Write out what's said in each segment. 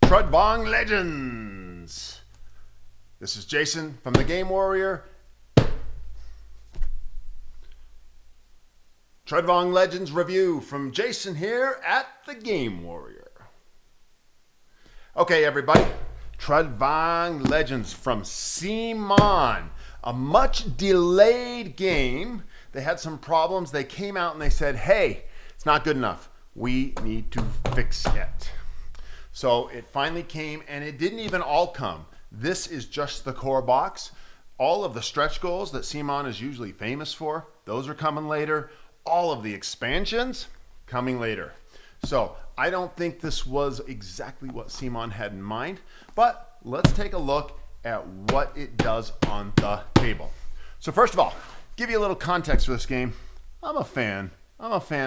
Trudvang Legends. This is Jason from the Game Warrior. Trudvang Legends review from Jason here at the Game Warrior. Okay, everybody. Trudvang Legends from CMON. A much delayed game. They had some problems. They came out and they said, hey, it's not good enough. We need to fix it. So it finally came, and it didn't even all come. This is just the core box. All of the stretch goals that CMON is usually famous for, those are coming later. All of the expansions coming later. So I don't think this was exactly what CMON had in mind, but let's take a look at what it does on the table. So first of all, give you a little context for this game. I'm a fan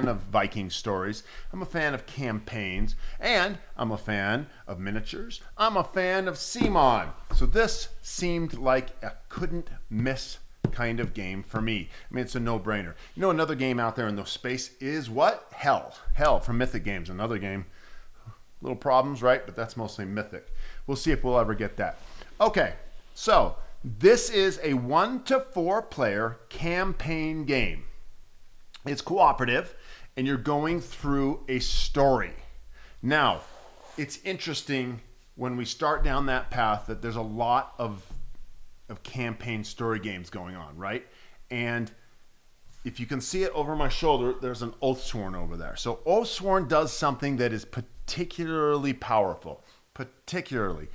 of Viking stories. I'm a fan of campaigns, and I'm a fan of miniatures. I'm a fan of CMON. So this seemed like a couldn't miss kind of game for me. I mean, it's a no-brainer. You know, another game out there in the space is what? Hell. Hell from Mythic Games. Another game. Little problems, right? But that's mostly Mythic. We'll see if we'll ever get that. Okay, so this is a 1 to 4 player campaign game. It's cooperative, and you're going through a story. Now, it's interesting when we start down that path that there's a lot of campaign story games going on, right? And if you can see it over my shoulder, there's an Oathsworn over there. So Oathsworn does something that is particularly powerful. Particularly,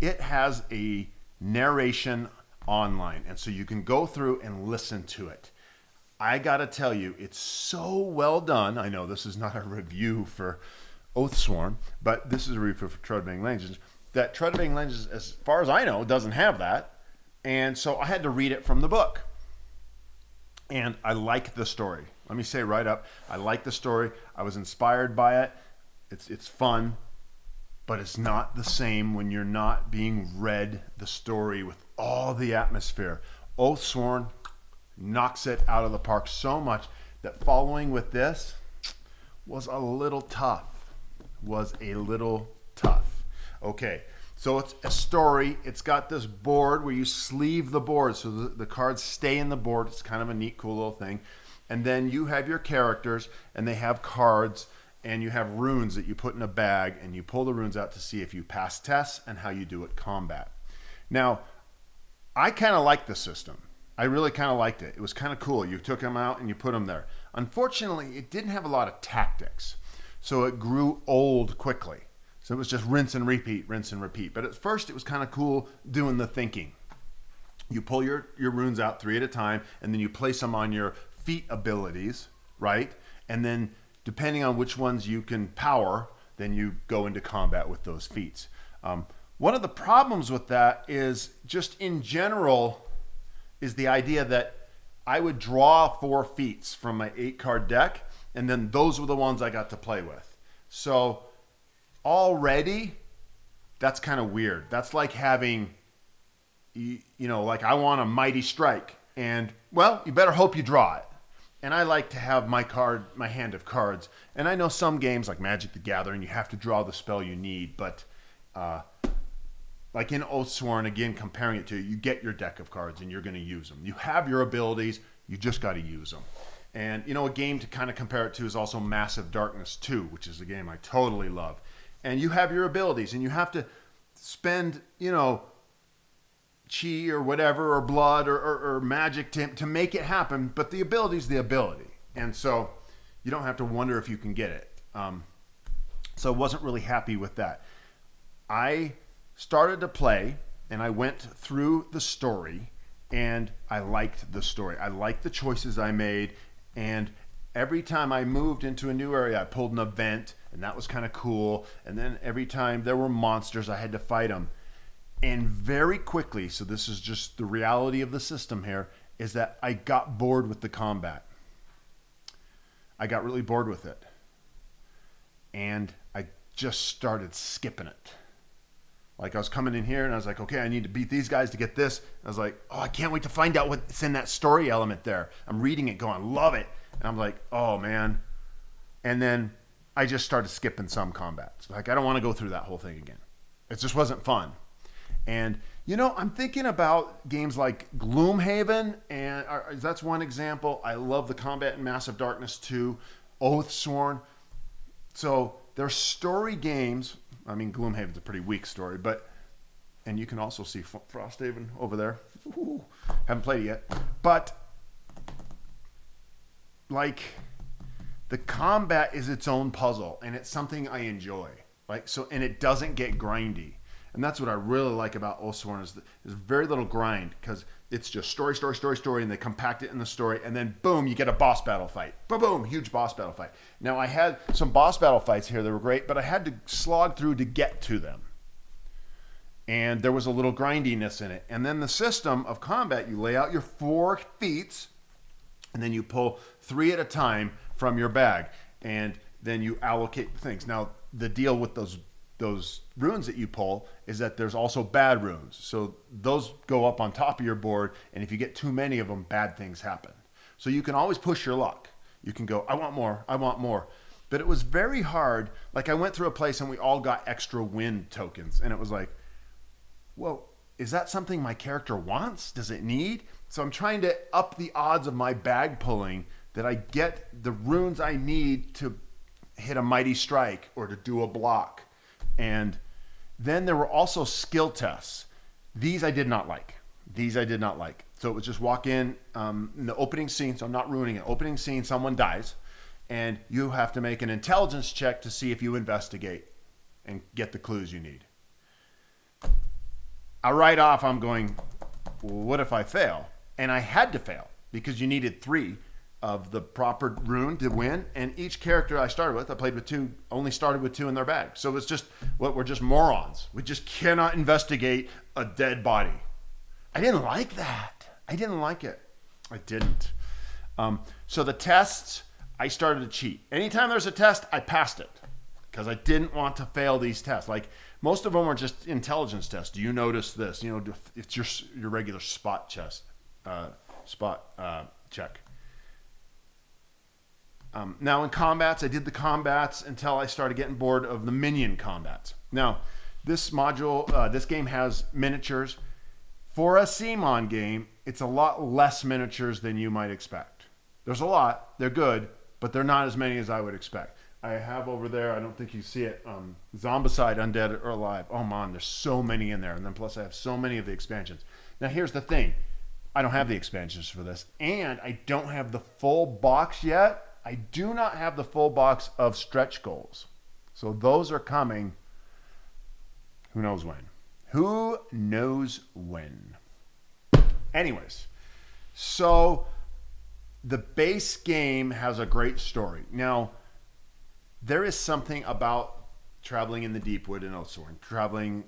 it has a narration online, and so you can go through and listen to it. I gotta tell you, it's so well done. I know this is not a review for Oathsworn, but this is a review for Trudvang Legends. That Trudvang Legends, as far as I know, doesn't have that. And so I had to read it from the book. And I like the story. Let me say right up, I like the story. I was inspired by it. It's fun, but it's not the same when you're not being read the story with all the atmosphere. Oathsworn knocks it out of the park so much that following with this was a little tough. Okay, so it's a story. It's got this board where you sleeve the board so the cards stay in the board. It's kind of a neat, cool little thing. And then you have your characters, and they have cards, and you have runes that you put in a bag, and you pull the runes out to see if you pass tests and how you do at combat. Now, I kind of like the system. I really kind of liked it. It was kind of cool. You took them out and you put them there. Unfortunately, it didn't have a lot of tactics. So it grew old quickly. So it was just rinse and repeat, rinse and repeat. But at first, it was kind of cool doing the thinking. You pull your runes out 3 at a time, and then you place them on your feat abilities, right? And then depending on which ones you can power, then you go into combat with those feats. One of the problems with that is just in general is the idea that I would draw 4 feats from my 8-card deck, and then those were the ones I got to play with. So already, that's kind of weird. That's like having, you know, like I want a mighty strike, and well, you better hope you draw it. And I like to have my hand of cards. And I know some games like Magic the Gathering, you have to draw the spell you need, but like in Oathsworn, again, comparing it to, you get your deck of cards and you're going to use them. You have your abilities, you just got to use them. And, you know, a game to kind of compare it to is also Massive Darkness 2, which is a game I totally love. And you have your abilities, and you have to spend, you know, chi or whatever, or blood or magic to make it happen. But the ability is the ability. And so you don't have to wonder if you can get it. So I wasn't really happy with that. I started to play, and I went through the story, and I liked the story. I liked the choices I made, and every time I moved into a new area, I pulled an event, and that was kind of cool. And then every time there were monsters, I had to fight them. And very quickly, so this is just the reality of the system here, is that I got bored with the combat. I got really bored with it. And I just started skipping it. Like I was coming in here and I was like, okay, I need to beat these guys to get this. I was like, oh, I can't wait to find out what's in that story element there. I'm reading it going, love it. And I'm like, oh man. And then I just started skipping some combats. Like, I don't want to go through that whole thing again. It just wasn't fun. And I'm thinking about games like Gloomhaven, and that's one example. I love the combat in Massive Darkness 2, Oathsworn. So they're story games. I mean, Gloomhaven's a pretty weak story, and you can also see Frosthaven over there. Ooh, haven't played it yet. But like, the combat is its own puzzle, and it's something I enjoy. And it doesn't get grindy. And that's what I really like about Oathsworn is there's very little grind, because it's just story, and they compact it in the story, and then boom, you get a boss battle fight. Boom, huge boss battle fight. Now, I had some boss battle fights here that were great, but I had to slog through to get to them. And there was a little grindiness in it. And then the system of combat, you lay out your 4 feats, and then you pull 3 at a time from your bag, and then you allocate things. Now, the deal with those runes that you pull is that there's also bad runes. So those go up on top of your board, and if you get too many of them, bad things happen. So you can always push your luck. You can go, I want more. But it was very hard. Like, I went through a place and we all got extra win tokens, and it was like, well, is that something my character wants? Does it need? So I'm trying to up the odds of my bag pulling, that I get the runes I need to hit a mighty strike or to do a block. And then there were also skill tests. These I did not like. So it was just walk in the opening scene, so I'm not ruining it. Opening scene, someone dies, and you have to make an intelligence check to see if you investigate and get the clues you need. Right off, I'm going, well, what if I fail? And I had to fail, because you needed 3 of the proper rune to win, and each character I started with, I played with 2, only started with 2 in their bag. So it's just, we're just morons. We just cannot investigate a dead body. I didn't like that. I didn't like it. I didn't. So the tests, I started to cheat. Anytime there's a test, I passed it, because I didn't want to fail these tests. Like, most of them are just intelligence tests. Do you notice this? It's your regular spot check. Now in combats, I did the combats until I started getting bored of the minion combats. Now, this module, this game has miniatures. For a CMON game, it's a lot less miniatures than you might expect. There's a lot. They're good, but they're not as many as I would expect. I have over there, I don't think you see it, Zombicide, Undead or Alive. Oh man, there's so many in there. And then plus I have so many of the expansions. Now here's the thing. I don't have the expansions for this, and I don't have the full box yet. I do not have the full box of stretch goals. So those are coming. Who knows when? Who knows when? Anyways, so the base game has a great story. Now, there is something about traveling in the deep wood in Oathsworn, traveling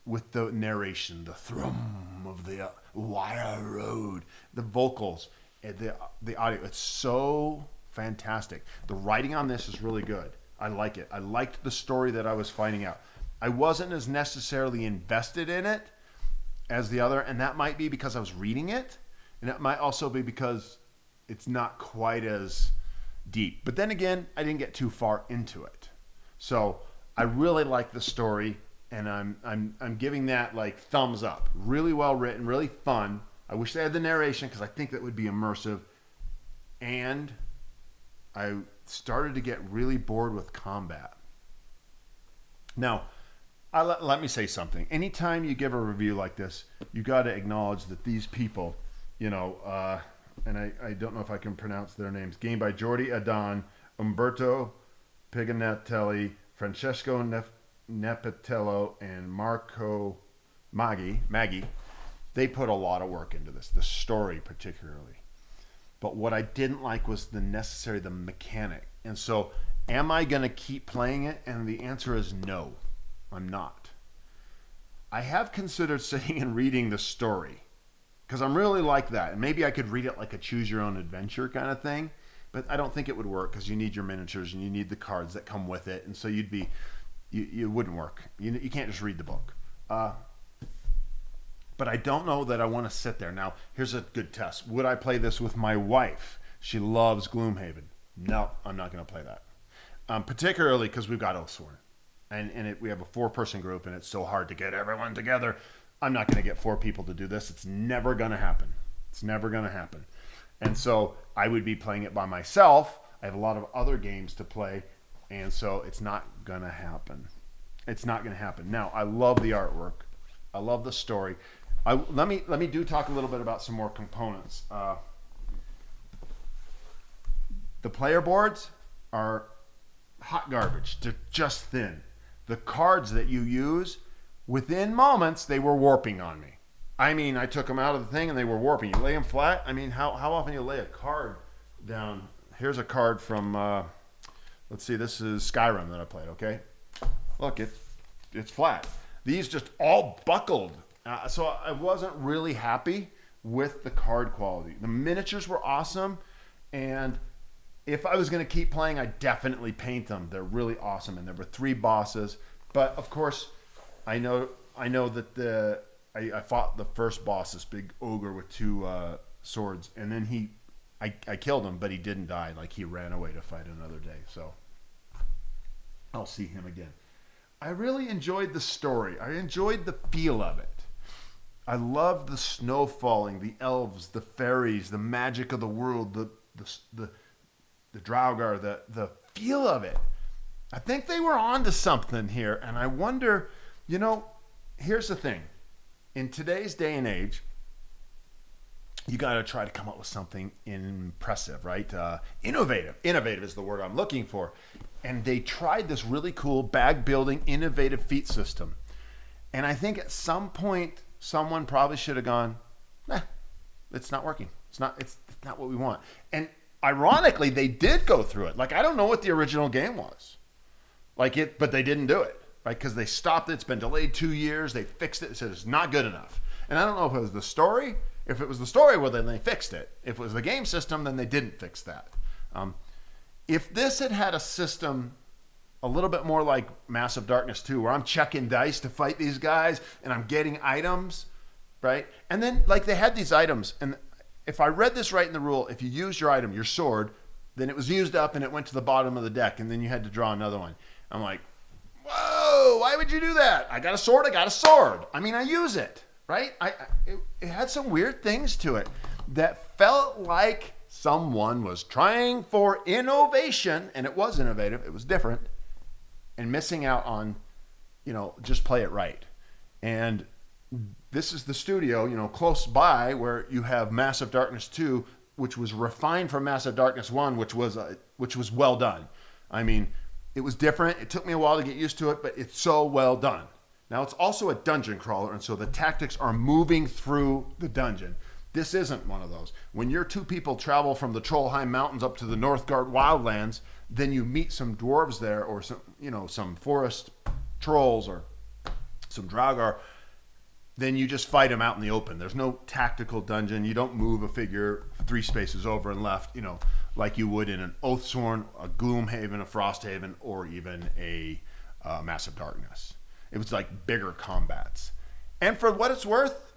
with the narration, the thrum of the wire road, the vocals, the audio. It's so fantastic. The writing on this is really good. I like it. I liked the story that I was finding out. I wasn't as necessarily invested in it as the other, and that might be because I was reading it, and it might also be because it's not quite as deep. But then again, I didn't get too far into it. So I really like the story, and I'm giving that like thumbs up. Really well written, really fun. I wish they had the narration, because I think that would be immersive. And I started to get really bored with combat. Now, let me say something. Anytime you give a review like this, you got to acknowledge that these people, and I don't know if I can pronounce their names. Game by Jordi Adon, Umberto Piganatelli, Francesco Nepatello, and Marco Maggi. They put a lot of work into this, the story particularly. But what I didn't like was the mechanic. And so, am I going to keep playing it? And the answer is no, I'm not. I have considered sitting and reading the story, because I'm really like that. And maybe I could read it like a choose your own adventure kind of thing, but I don't think it would work, because you need your miniatures and you need the cards that come with it. And so you wouldn't work. You can't just read the book. But I don't know that I want to sit there. Now, here's a good test. Would I play this with my wife? She loves Gloomhaven. No, I'm not going to play that. Particularly because we've got Oathsworn. we have a 4-person group, and it's so hard to get everyone together. I'm not going to get 4 people to do this. It's never going to happen. It's never going to happen. And so I would be playing it by myself. I have a lot of other games to play, and so it's not going to happen. It's not going to happen. Now, I love the artwork. I love the story. Let me talk a little bit about some more components. The player boards are hot garbage. They're just thin. The cards that you use, within moments, they were warping on me. I mean, I took them out of the thing and they were warping. You lay them flat. I mean, how often you lay a card down? Here's a card from, let's see, this is Skyrim that I played, okay? Look, it's flat. These just all buckled. So I wasn't really happy with the card quality. The miniatures were awesome, and if I was going to keep playing, I'd definitely paint them. They're really awesome, and there were 3 bosses. But of course, I know that I fought the first boss, this big ogre with 2 swords, and then I killed him, but he didn't die. Like, he ran away to fight another day. So I'll see him again. I really enjoyed the story. I enjoyed the feel of it. I loved the snow falling, the elves, the fairies, the magic of the world, the Draugr, the feel of it. I think they were onto something here, and I wonder, here's the thing. In today's day and age, you got to try to come up with something impressive, right? Innovative. Innovative is the word I'm looking for. And they tried this really cool bag building innovative feat system. And I think at some point, someone probably should have gone, it's not working. It's not what we want. And ironically, they did go through it. Like, I don't know what the original game was. But they didn't do it, right? Because they stopped it. It's been delayed 2 years. They fixed it. It said it's not good enough. And I don't know if it was the story. If it was the story, well, then they fixed it. If it was the game system, then they didn't fix that. If this had a system a little bit more like Massive Darkness 2, where I'm checking dice to fight these guys, and I'm getting items, right? And then, like, they had these items, and if I read this right in the rule, if you used your item, your sword, then it was used up and it went to the bottom of the deck, and then you had to draw another one. I'm like, whoa, why would you do that? I got a sword, I got a sword. I mean, I use it, right? It had some weird things to it that felt like someone was trying for innovation, and it was innovative, it was different, and missing out on, just play it right. And this is the studio, close by, where you have Massive Darkness 2, which was refined from Massive Darkness 1, which was well done. I mean, it was different. It took me a while to get used to it, but it's so well done. Now, it's also a dungeon crawler, and so the tactics are moving through the dungeon. This isn't one of those. When your 2 people travel from the Trollheim Mountains up to the Northgard Wildlands, then you meet some dwarves there, or some forest trolls, or some Draugr. Then you just fight them out in the open. There's no tactical dungeon. You don't move a figure 3 spaces over and left, like you would in an Oathsworn, a Gloomhaven, a Frosthaven, or even a Massive Darkness. It was like bigger combats. And for what it's worth,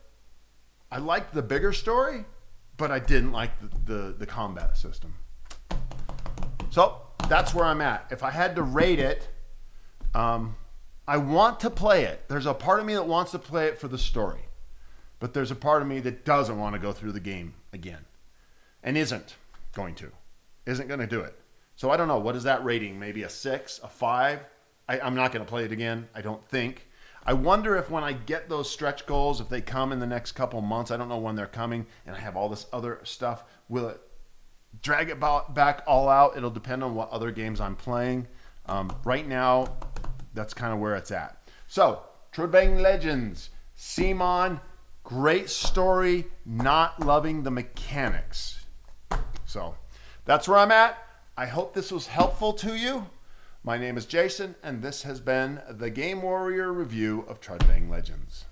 I liked the bigger story, but I didn't like the combat system. So that's where I'm at. If I had to rate it, I want to play it. There's a part of me that wants to play it for the story, but there's a part of me that doesn't want to go through the game again, and isn't going to do it. So I don't know. What is that rating? Maybe a 6, a 5? I'm not going to play it again, I don't think. I wonder if when I get those stretch goals, if they come in the next couple months, I don't know when they're coming, and I have all this other stuff, will it drag it back all out? It'll depend on what other games I'm playing. Right now, that's kind of where it's at. So, Trudvang Legends, CMON, great story, not loving the mechanics. So, that's where I'm at. I hope this was helpful to you. My name is Jason, and this has been the Game Warrior review of Trudvang Legends.